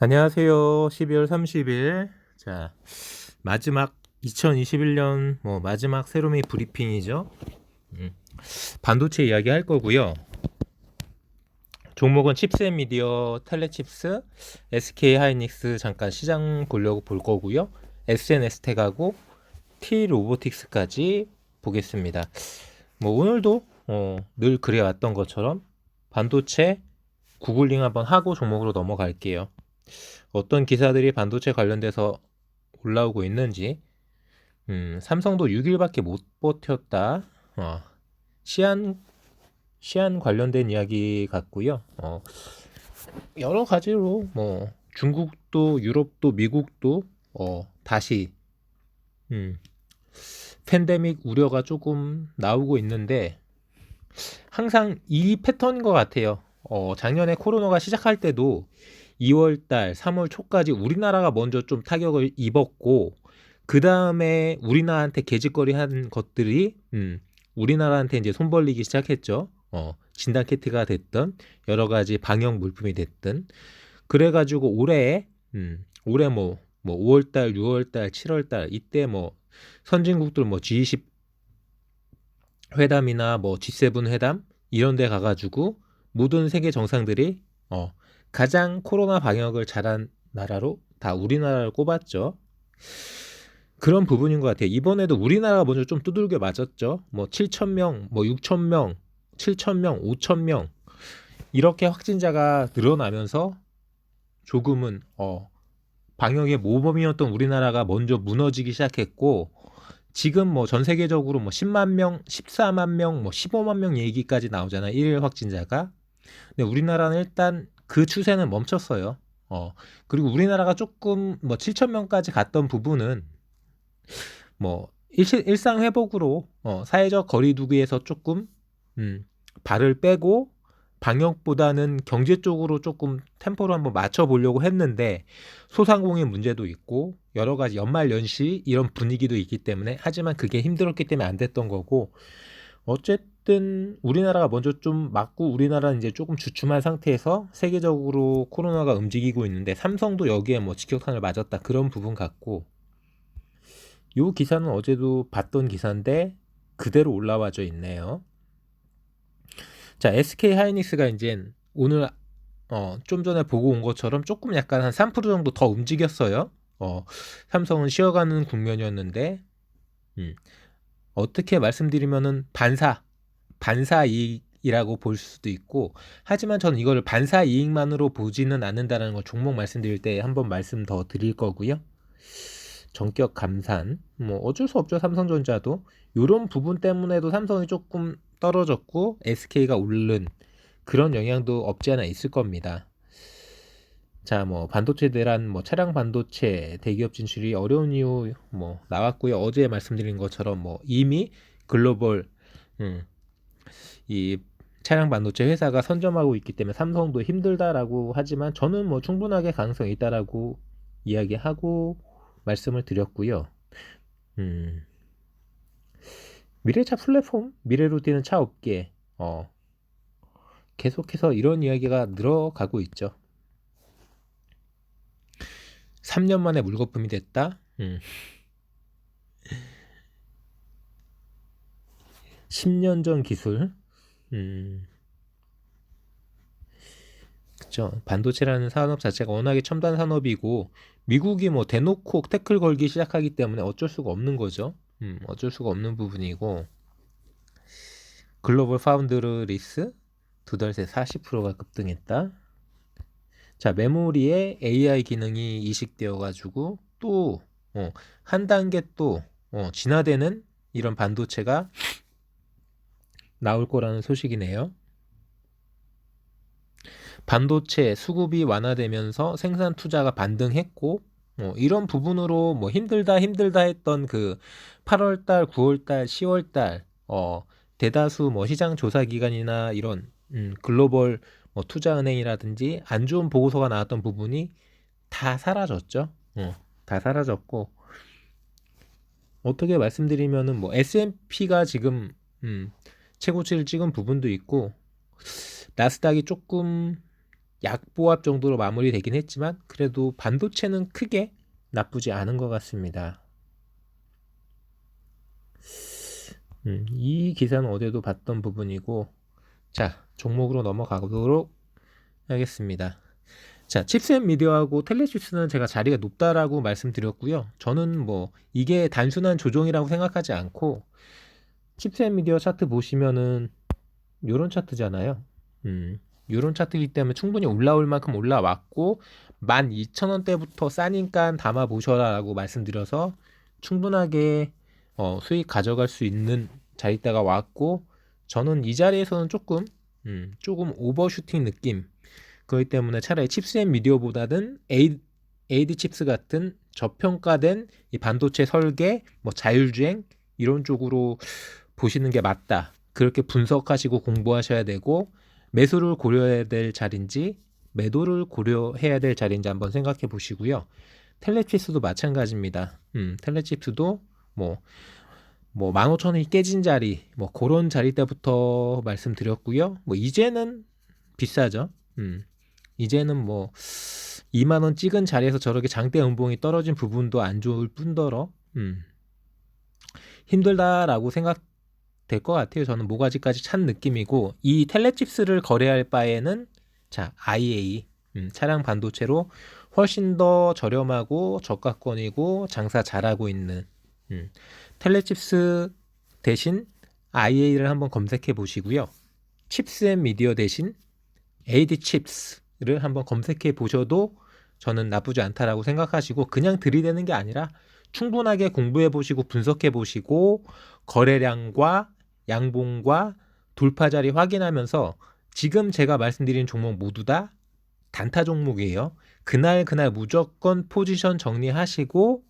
안녕하세요. 12월 30일. 자, 마지막 2021년 마지막 세로미 브리핑이죠. 음, 반도체 이야기 할 거고요. 종목은 칩셋 미디어, 텔레칩스, SK 하이닉스 잠깐 시장 보려고 볼 거고요. SNS텍하고 T 로보틱스까지 보겠습니다. 오늘도 늘 그래 왔던 것처럼 반도체 구글링 한번 하고 종목으로 넘어갈게요. 어떤 기사들이 반도체 관련돼서 올라오고 있는지. 삼성도 6일밖에 못 버텼다. 시안 관련된 이야기 같고요. 여러 가지로 중국도 유럽도 미국도 다시 팬데믹 우려가 조금 나오고 있는데 항상 이 패턴인 것 같아요. 작년에 코로나가 시작할 때도 2월달, 3월 초까지 우리나라가 먼저 좀 타격을 입었고, 그 다음에 우리나라한테 개짓거리 한 것들이, 우리나라한테 이제 손 벌리기 시작했죠. 진단키트가 됐든, 여러 가지 방역 물품이 됐든. 그래가지고 올해 5월달, 6월달, 7월달, 이때 선진국들 G20 회담이나 G7 회담, 이런 데 가가지고, 모든 세계 정상들이, 가장 코로나 방역을 잘한 나라로 다 우리나라를 꼽았죠. 그런 부분인 것 같아요. 이번에도 우리나라가 먼저 좀 두들겨 맞았죠. 7,000명, 6,000명, 7,000명, 5,000명 이렇게 확진자가 늘어나면서 조금은 방역의 모범이었던 우리나라가 먼저 무너지기 시작했고, 지금 전 세계적으로 10만 명, 14만 명, 15만 명 얘기까지 나오잖아요. 1일 확진자가. 근데 우리나라는 일단 그 추세는 멈췄어요. 그리고 우리나라가 조금 7천 명까지 갔던 부분은 일상 회복으로 사회적 거리두기에서 조금 발을 빼고 방역보다는 경제 쪽으로 조금 템포를 한번 맞춰 보려고 했는데 소상공인 문제도 있고 여러 가지 연말 연시 이런 분위기도 있기 때문에, 하지만 그게 힘들었기 때문에 안 됐던 거고, 어쨌든 우리나라가 먼저 좀 맞고 우리나라는 이제 조금 주춤한 상태에서 세계적으로 코로나가 움직이고 있는데, 삼성도 여기에 직격탄을 맞았다 그런 부분 같고, 요 기사는 어제도 봤던 기사인데 그대로 올라와져 있네요. 자, SK 하이닉스가 이제 오늘 좀 전에 보고 온 것처럼 조금 약간 한 3% 정도 더 움직였어요. 삼성은 쉬어가는 국면이었는데, 어떻게 말씀드리면은 반사 이익이라고 볼 수도 있고, 하지만 저는 이거를 반사 이익만으로 보지는 않는다는 걸 종목 말씀드릴 때 한번 말씀 더 드릴 거고요. 전격 감산, 어쩔 수 없죠. 삼성전자도 이런 부분 때문에도 삼성이 조금 떨어졌고 SK가 오른 그런 영향도 없지 않아 있을 겁니다. 자, 반도체 대란, 차량 반도체 대기업 진출이 어려운 이유 나왔고요. 어제 말씀드린 것처럼 이미 글로벌 이 차량 반도체 회사가 선점하고 있기 때문에 삼성도 힘들다라고 하지만, 저는 충분하게 가능성이 있다라고 이야기하고 말씀을 드렸고요. 미래차 플랫폼, 미래로 뛰는 차 업계, 계속해서 이런 이야기가 늘어가고 있죠. 3년 만에 물거품이 됐다. 10년 전 기술. 그쵸. 반도체라는 산업 자체가 워낙에 첨단 산업이고, 미국이 대놓고 태클 걸기 시작하기 때문에 어쩔 수가 없는 거죠. 어쩔 수가 없는 부분이고, 글로벌 파운드리스 두 달 새 40%가 급등했다. 자, 메모리에 AI 기능이 이식되어 가지고 또 한 단계 또 진화되는 이런 반도체가 나올 거라는 소식이네요. 반도체 수급이 완화되면서 생산 투자가 반등했고, 이런 부분으로 힘들다 했던 그 8월달, 9월달, 10월달 대다수 시장 조사 기관이나 이런 글로벌 투자은행이라든지 안 좋은 보고서가 나왔던 부분이 다 사라졌죠. 다 사라졌고, 어떻게 말씀드리면은 S&P가 지금 최고치를 찍은 부분도 있고, 나스닥이 조금 약보합 정도로 마무리되긴 했지만 그래도 반도체는 크게 나쁘지 않은 것 같습니다. 이 기사는 어제도 봤던 부분이고, 자, 종목으로 넘어가도록 하겠습니다. 자, 칩셋 미디어하고 텔레칩스는 제가 자리가 높다라고 말씀드렸고요. 저는 뭐 이게 단순한 조정이라고 생각하지 않고, 칩셋 미디어 차트 보시면은 요런 차트잖아요. 요런 차트이기 때문에 충분히 올라올 만큼 올라왔고 12,000원대부터 싸니까 담아 보셔라라고 말씀드려서 충분하게 수익 가져갈 수 있는 자리대가 왔고, 저는 이 자리에서는 조금 오버슈팅 느낌, 그렇기 때문에 차라리 칩셋 미디어보다는 AD 칩스 같은 저평가된 이 반도체 설계, 뭐 자율주행 이런 쪽으로 보시는 게 맞다. 그렇게 분석하시고 공부하셔야 되고, 매수를 고려해야 될 자리인지 매도를 고려해야 될 자리인지 한번 생각해 보시고요. 텔레칩스도 마찬가지입니다. 텔레칩스도 뭐 15,000원이 깨진 자리, 뭐 그런 자리 때부터 말씀드렸고요. 뭐 이제는 비싸죠. 이제는 뭐 2만 원 찍은 자리에서 저렇게 장대 음봉이 떨어진 부분도 안 좋을 뿐더러 힘들다라고 생각될 것 같아요. 저는 모가지까지 찬 느낌이고, 이 텔레칩스를 거래할 바에는 자, IA 차량 반도체로 훨씬 더 저렴하고 저가권이고 장사 잘하고 있는 텔레칩스 대신 IA를 한번 검색해 보시고요. 칩스앤미디어 대신 AD 칩스를 한번 검색해 보셔도 저는 나쁘지 않다라고 생각하시고, 그냥 들이대는 게 아니라 충분하게 공부해 보시고 분석해 보시고 거래량과 양봉과 돌파 자리 확인하면서, 지금 제가 말씀드린 종목 모두 다 단타 종목이에요. 그날 무조건 포지션 정리하시고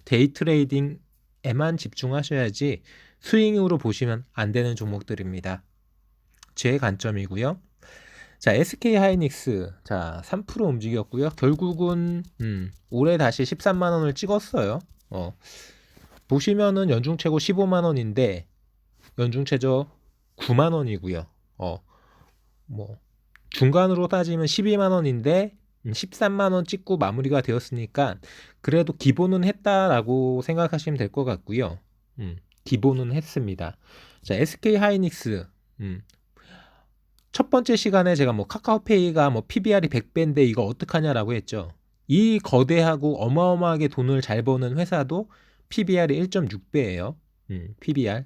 데이 트레이딩에만 집중하셔야지 스윙으로 보시면 안 되는 종목들입니다. 제 관점이고요. 자, SK 하이닉스 자 3% 움직였고요. 결국은 올해 다시 13만 원을 찍었어요. 보시면은 연중 최고 15만 원인데 연중 최저 9만 원이고요. 뭐 중간으로 따지면 12만 원인데 13만 원 찍고 마무리가 되었으니까 그래도 기본은 했다라고 생각하시면 될 것 같고요. 기본은 했습니다. 자, SK 하이닉스 첫 번째 시간에 제가 뭐 카카오페이가 뭐 PBR이 100배인데 이거 어떡하냐라고 했죠. 이 거대하고 어마어마하게 돈을 잘 버는 회사도 PBR이 1.6배예요. PBR.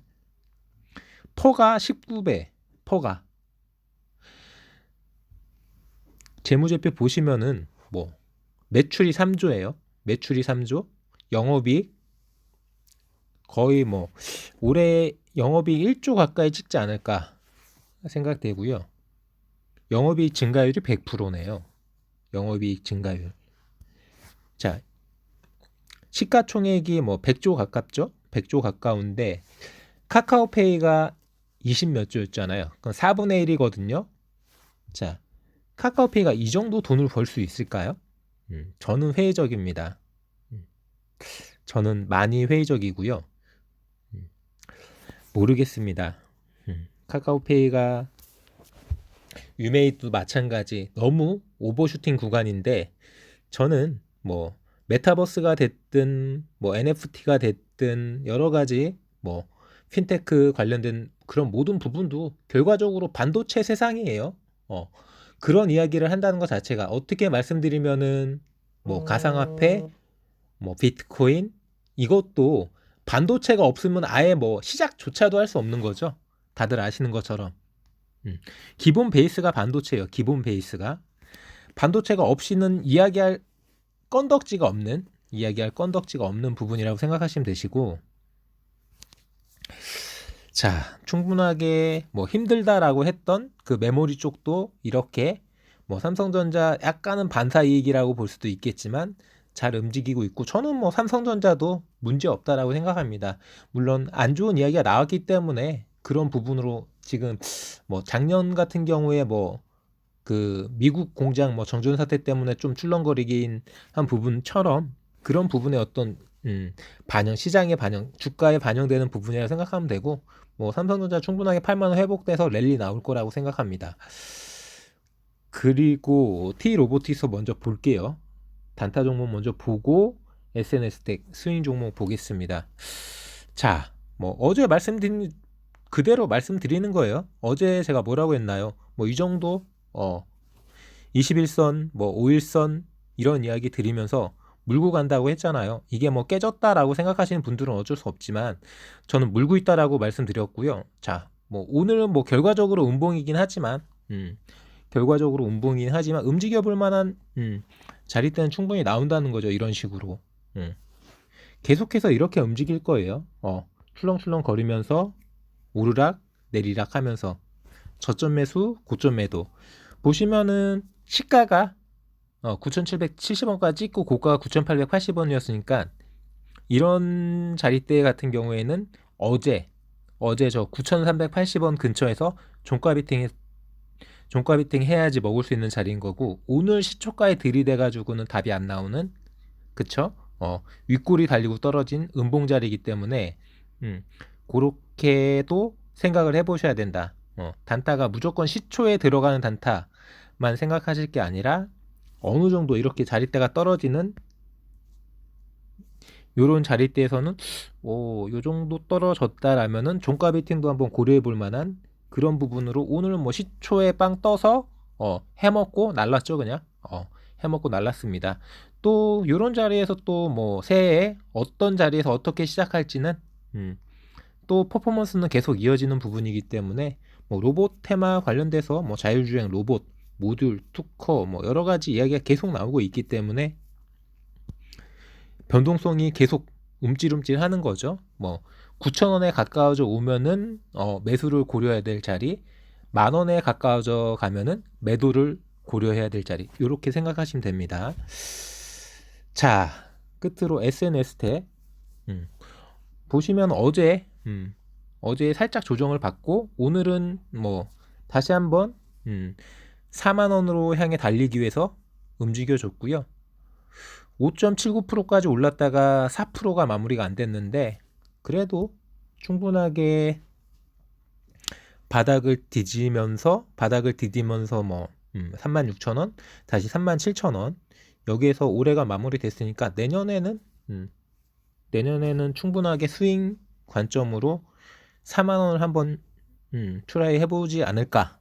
퍼가 19배. 퍼가. 재무제표 보시면은 뭐 매출이 3조예요. 매출이 3조. 영업이익 거의 뭐 올해 영업이익 1조 가까이 찍지 않을까 생각되고요. 영업이익 증가율이 100%네요. 영업이익 증가율. 자, 시가총액이 뭐 100조 가깝죠? 100조 가까운데 카카오페이가 20 몇 조였잖아요. 그럼 4분의 1이거든요. 자, 카카오페이가 이 정도 돈을 벌 수 있을까요? 저는 회의적입니다. 저는 많이 회의적이고요. 모르겠습니다. 카카오페이가 유메이도 마찬가지 너무 오버슈팅 구간인데, 저는 뭐 메타버스가 됐든 뭐 NFT가 됐든 여러 가지 뭐 핀테크 관련된 그런 모든 부분도 결과적으로 반도체 세상이에요. 그런 이야기를 한다는 것 자체가 어떻게 말씀드리면은 뭐 가상화폐, 뭐 비트코인 이것도 반도체가 없으면 아예 뭐 시작조차도 할 수 없는 거죠. 다들 아시는 것처럼. 기본 베이스가 반도체예요. 기본 베이스가. 반도체가 없이는 이야기할 건덕지가 없는 부분이라고 생각하시면 되시고, 자, 충분하게 뭐 힘들다라고 했던 그 메모리 쪽도 이렇게 뭐 삼성전자 약간은 반사이익이라고 볼 수도 있겠지만 잘 움직이고 있고, 저는 뭐 삼성전자도 문제 없다라고 생각합니다. 물론 안 좋은 이야기가 나왔기 때문에 그런 부분으로 지금 뭐 작년 같은 경우에 뭐 그 미국 공장 뭐 정전 사태 때문에 좀 출렁거리긴 한 부분처럼 그런 부분의 어떤 반영, 시장의 반영, 주가에 반영되는 부분이라고 생각하면 되고, 뭐 삼성전자 충분하게 8만 원 회복돼서 랠리 나올 거라고 생각합니다. 그리고 T 로보티서 먼저 볼게요. 단타 종목 먼저 보고 SNS텍 스윙 종목 보겠습니다. 자, 뭐 어제 말씀드린 그대로 말씀드리는 거예요. 어제 제가 뭐라고 했나요? 뭐 이 정도 21선, 뭐 5일선 이런 이야기 드리면서 물고 간다고 했잖아요. 이게 뭐 깨졌다라고 생각하시는 분들은 어쩔 수 없지만 저는 물고 있다라고 말씀드렸고요. 자, 뭐 오늘은 뭐 결과적으로 음봉이긴 하지만 결과적으로 음봉이긴 하지만 움직여 볼 만한 자리대는 충분히 나온다는 거죠. 이런 식으로. 계속해서 이렇게 움직일 거예요. 출렁출렁 거리면서 오르락 내리락 하면서 저점 매수, 고점 매도. 보시면은 시가가 9,770원까지 찍고 고가가 9,880원이었으니까 이런 자리대 같은 경우에는 어제 저 9,380원 근처에서 종가 비팅 해야지 먹을 수 있는 자리인 거고, 오늘 시초가에 들이대 가지고는 답이 안 나오는, 그쵸? 윗골이 달리고 떨어진 음봉 자리이기 때문에 그렇게도 생각을 해보셔야 된다. 단타가 무조건 시초에 들어가는 단타만 생각하실 게 아니라 어느 정도 이렇게 자리대가 떨어지는 요런 자리대에서는 요 정도 떨어졌다라면은 종가 비팅도 한번 고려해 볼 만한 그런 부분으로, 오늘은 뭐 시초에 빵 떠서 해먹고 날랐죠. 그냥 해먹고 날랐습니다. 또 요런 자리에서 또 뭐 새해에 어떤 자리에서 어떻게 시작할지는 또 퍼포먼스는 계속 이어지는 부분이기 때문에 뭐 로봇 테마 관련돼서 뭐 자율주행 로봇, 모듈, 투커 뭐 여러 가지 이야기가 계속 나오고 있기 때문에 변동성이 계속 움찔움찔 하는 거죠. 뭐 9,000원에 가까워져 오면은 매수를 고려해야 될 자리, 10,000원에 가까워져 가면은 매도를 고려해야 될 자리, 이렇게 생각하시면 됩니다. 자, 끝으로 SNS텍 보시면 어제 살짝 조정을 받고 오늘은 뭐 다시 한번 4만원으로 향해 달리기 위해서 움직여 줬고요. 5.79%까지 올랐다가 4%가 마무리가 안 됐는데, 그래도 충분하게 바닥을 디디면서 뭐 36,000원, 다시 37,000원, 여기에서 올해가 마무리 됐으니까 내년에는 충분하게 스윙 관점으로 4만원을 한번 트라이 해보지 않을까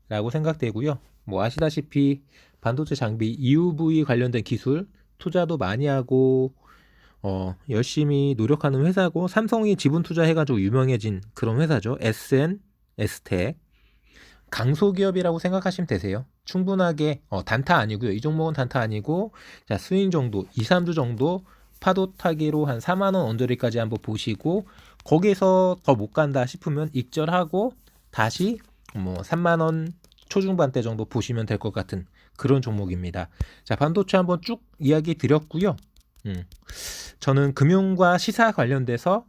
라고 생각되고요. 뭐 아시다시피 반도체 장비 EUV 관련된 기술 투자도 많이 하고 열심히 노력하는 회사고, 삼성이 지분 투자해가지고 유명해진 그런 회사죠. SNS텍 강소기업이라고 생각하시면 되세요. 충분하게 단타 아니고요. 이 종목은 단타 아니고, 자, 스윙 정도 2, 3주 정도 파도 타기로 한 4만원 언저리까지 한번 보시고, 거기에서 더 못 간다 싶으면 익절하고 다시 뭐 3만원 초중반대 정도 보시면 될 것 같은 그런 종목입니다. 자, 반도체 한번 쭉 이야기 드렸고요. 저는 금융과 시사 관련돼서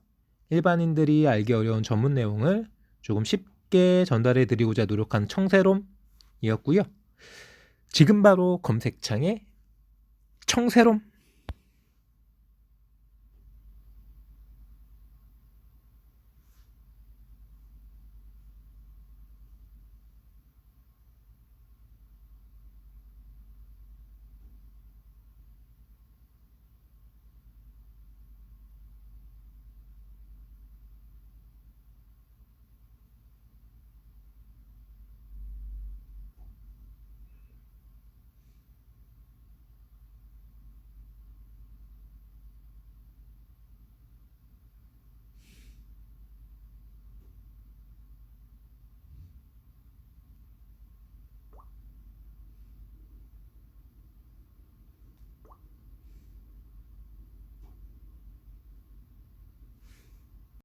일반인들이 알기 어려운 전문 내용을 조금 쉽게 전달해 드리고자 노력한 청새롬이었고요. 지금 바로 검색창에 청새롬